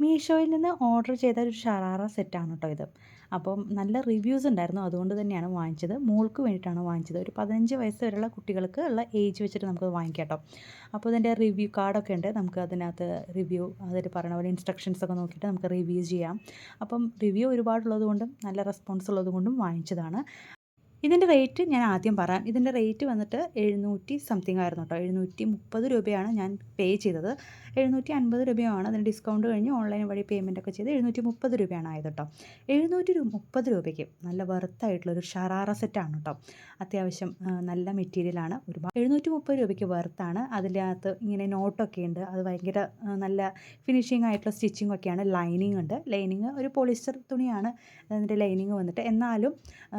മീഷോയിൽ നിന്ന് ഓർഡർ ചെയ്ത ഒരു ഷറാറ സെറ്റാണ് കേട്ടോ ഇത്. അപ്പം നല്ല റിവ്യൂസ് ഉണ്ടായിരുന്നു, അതുകൊണ്ട് തന്നെയാണ് വാങ്ങിച്ചത്. മോൾക്ക് വേണ്ടിയിട്ടാണ് വാങ്ങിച്ചത്. ഒരു 15 വയസ്സ് വരെയുള്ള കുട്ടികൾക്ക് ഉള്ള ഏജ് വെച്ചിട്ട് നമുക്ക് വാങ്ങിക്കാം കേട്ടോ. അപ്പോൾ ഇതിൻ്റെ റിവ്യൂ കാർഡൊക്കെ ഉണ്ട്, നമുക്ക് അതിനകത്ത് റിവ്യൂ അതിൽ പറയുന്ന പോലെ ഇൻസ്ട്രക്ഷൻസ് ഒക്കെ നോക്കിയിട്ട് നമുക്ക് റിവ്യൂ ചെയ്യാം. അപ്പം റിവ്യൂ ഒരുപാടുള്ളത് കൊണ്ടും നല്ല റെസ്പോൺസ് ഉള്ളത് കൊണ്ടും വാങ്ങിച്ചതാണ്. ഇതിൻ്റെ റേറ്റ് ഞാൻ ആദ്യം പറയാം. ഇതിൻ്റെ റേറ്റ് വന്നിട്ട് 700 സംതിങ് ആയിരുന്നു കേട്ടോ. 730 രൂപയാണ് ഞാൻ പേ ചെയ്തത്. 750 രൂപയാണ് അതിന് ഡിസ്കൗണ്ട് കഴിഞ്ഞ് ഓൺലൈൻ വഴി പേയ്മെൻ്റ് ഒക്കെ ചെയ്ത് 730 രൂപയാണ് ആയത് കേട്ടോ. 730 രൂപയ്ക്ക് നല്ല വെർത്തായിട്ടുള്ളൊരു ഷറാറ സെറ്റാണ് കേട്ടോ. അത്യാവശ്യം നല്ല മെറ്റീരിയലാണ്. ഒരുപാട് 730 രൂപയ്ക്ക് വെർത്താണ്. അതിനകത്ത് ഇങ്ങനെ നോട്ടൊക്കെ ഉണ്ട്. അത് ഭയങ്കര നല്ല ഫിനിഷിംഗ് ആയിട്ടുള്ള സ്റ്റിച്ചിങ് ഒക്കെയാണ്. ലൈനിങ് ഉണ്ട്. ലൈനിങ് ഒരു പോളിസ്റ്റർ തുണിയാണ് അതിൻ്റെ ലൈനിങ് വന്നിട്ട്. എന്നാലും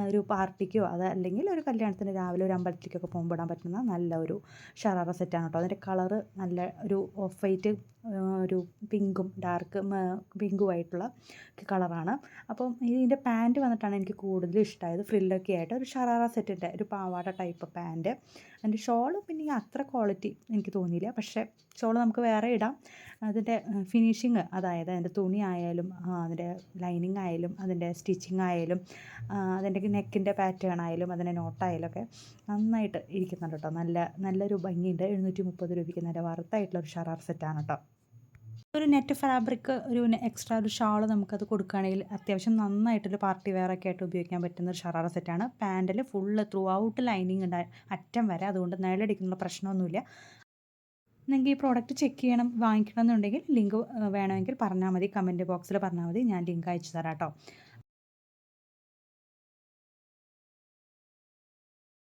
ഒരു പാർട്ടിക്കോ അല്ലെങ്കിൽ ഒരു കല്യാണത്തിന് രാവിലെ ഒരു അമ്പലത്തിലേക്കൊക്കെ പോകുമ്പോൾ ഇടാൻ പറ്റുന്ന നല്ല ഒരു ഷറാറ സെറ്റാണ് കേട്ടോ. അതിൻ്റെ കളറ് നല്ല ഒരു ഓഫ് വൈറ്റ്, ഒരു പിങ്കും ഡാർക്ക് പിങ്കുമായിട്ടുള്ള കളറാണ്. അപ്പം ഇതിൻ്റെ പാൻറ്റ് വന്നിട്ടാണ് എനിക്ക് കൂടുതൽ ഇഷ്ടമായത്. ഫ്രില്ലൊക്കെ ആയിട്ട് ഒരു ഷറാറ സെറ്റിൻ്റെ ഒരു പാവാട ടൈപ്പ് പാൻറ്റ്. അതിൻ്റെ ഷോള് പിന്നെ അത്ര ക്വാളിറ്റി എനിക്ക് തോന്നിയില്ല, പക്ഷേ ഷോള് നമുക്ക് വേറെ ഇടാം. അതിൻ്റെ ഫിനിഷിങ്, അതായത് അതിൻ്റെ തുണി ആയാലും അതിൻ്റെ ലൈനിങ് ആയാലും അതിൻ്റെ സ്റ്റിച്ചിങ് ആയാലും അതിൻ്റെ നെക്കിൻ്റെ പാറ്റേൺ ആയാലും അതിൻ്റെ നോട്ടായാലും ഒക്കെ നന്നായിട്ട് ഇരിക്കുന്നുണ്ട് കേട്ടോ. നല്ലൊരു ഭംഗിയുണ്ട്. 730 രൂപയ്ക്ക് നല്ല വർത്തായിട്ടുള്ളൊരു ഷറാർ സെറ്റാണ് കേട്ടോ. ഒരു നെറ്റ് ഫാബ്രിക് ഒരു എക്സ്ട്രാ ഒരു ഷാൾ നമുക്കത് കൊടുക്കുകയാണെങ്കിൽ അത്യാവശ്യം നന്നായിട്ടൊരു പാർട്ടി വെയർ ഒക്കെ ആയിട്ട് ഉപയോഗിക്കാൻ പറ്റുന്ന ഒരു ഷറാറ സെറ്റാണ്. പാൻറ്റിൽ ഫുള്ള് ത്രൂ ഔട്ട് ലൈനിങ് ഉണ്ട് അറ്റം വരെ, അതുകൊണ്ട് നിഴലടിക്കുന്ന പ്രശ്നമൊന്നുമില്ല. നിങ്ങൾക്ക് ഈ പ്രോഡക്റ്റ് ചെക്ക് ചെയ്യണം, വാങ്ങിക്കണം എന്നുണ്ടെങ്കിൽ ലിങ്ക് വേണമെങ്കിൽ പറഞ്ഞാൽ മതി, കമൻറ്റ് ബോക്സിൽ പറഞ്ഞാൽ മതി, ഞാൻ ലിങ്ക് അയച്ചു തരാം കേട്ടോ.